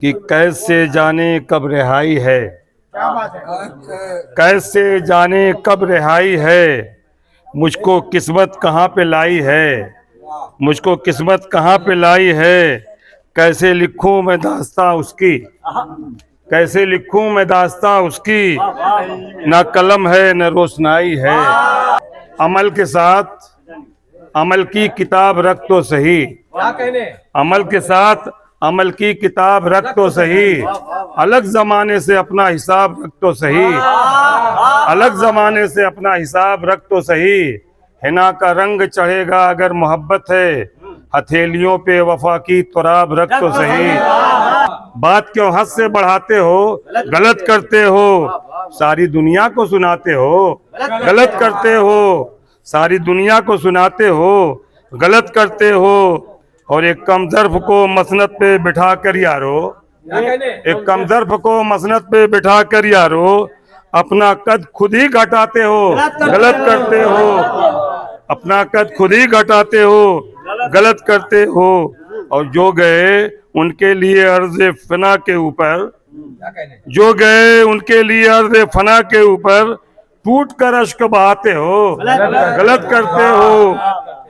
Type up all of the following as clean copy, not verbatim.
कि कैसे जाने कब रिहाई है, क्या बात है। कैसे जाने कब रिहाई है। मुझको किस्मत कहाँ पे लाई है, मुझको किस्मत कहाँ पे लाई है। कैसे लिखूं मैं दास्तां उसकी, कैसे लिखूं मैं दास्तां उसकी। ना कलम है न रोशनाई है। अमल के साथ अमल की किताब रख तो सही, क्या कहने। अमल के साथ अमल की किताब रख तो सही। अलग जमाने से अपना हिसाब रख तो सही, अलग जमाने से अपना हिसाब रख तो सही। हिना का रंग चढ़ेगा अगर मोहब्बत है, हथेलियों पे वफा की तुराब रख तो सही। बात क्यों हद से बढ़ाते हो, गलत करते हो, सारी दुनिया को सुनाते हो। गलत करते हो, सारी दुनिया को सुनाते हो। गलत करते हो। और एक कमजोर को मसनद पे बिठा कर यारो, एक कमजोर को मसनद पे बिठा कर यारो, अपना कद खुद ही घटाते हो। गलत करते हो, अपना कद खुद ही घटाते हो। गलत करते हो। और जो गए उनके लिए अर्ज़ फना के ऊपर, जो गए उनके लिए अर्ज़ फना के ऊपर टूट कर अश्क बहाते हो। गलत करते हो,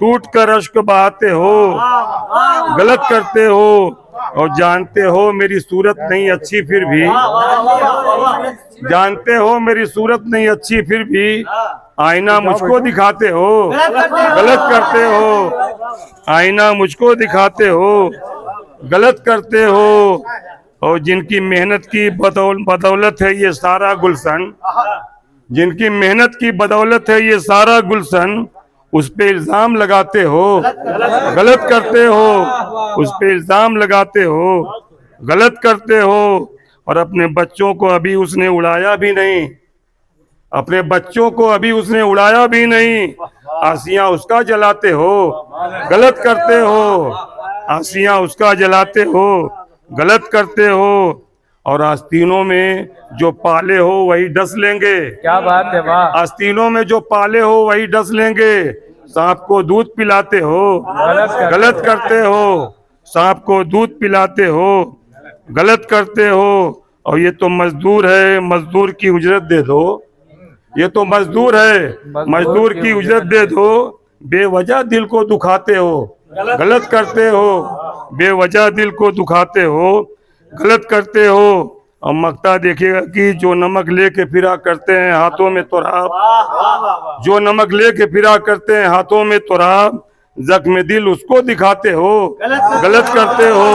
टूट कर अश्क बहाते हो। गलत करते हो। और जानते हो मेरी सूरत नहीं अच्छी फिर भी, जानते हो मेरी सूरत नहीं अच्छी फिर भी आईना मुझको दिखाते हो। गलत करते हो, आईना मुझको दिखाते हो। गलत करते हो। और जिनकी मेहनत की बदौलत है ये सारा गुलशन, जिनकी मेहनत की बदौलत है ये सारा गुलशन, उस पे इल्जाम लगाते हो। गलत करते हो, उस पे इल्जाम लगाते हो। गलत करते हो। और अपने बच्चों को अभी उसने उड़ाया भी नहीं, अपने बच्चों को अभी उसने उड़ाया भी नहीं, आसियां उसका जलाते हो। गलत करते हो, आसियां उसका जलाते हो। गलत करते हो। और आस्तीनों में जो पाले हो वही डस लेंगे। क्या बात है, वाह। आस्तीनों में जो पाले हो वही डस लेंगे। सांप को दूध पिलाते हो। गलत करते हो, सांप को दूध पिलाते हो। गलत करते हो। और ये तो मजदूर है, मजदूर की उजरत दे दो। ये तो मजदूर है, मजदूर की उजरत दे दो। बेवजह दिल को दुखाते हो। गलत करते हो, बेवजह दिल को दुखाते हो। गलत करते हो। और मक्ता देखिएगा कि जो नमक लेके फिरा करते हैं हाथों में तुराब, जो नमक लेके फिरा करते हैं हाथों में तुराब, जख्म दिल उसको दिखाते हो। गलत करते हो।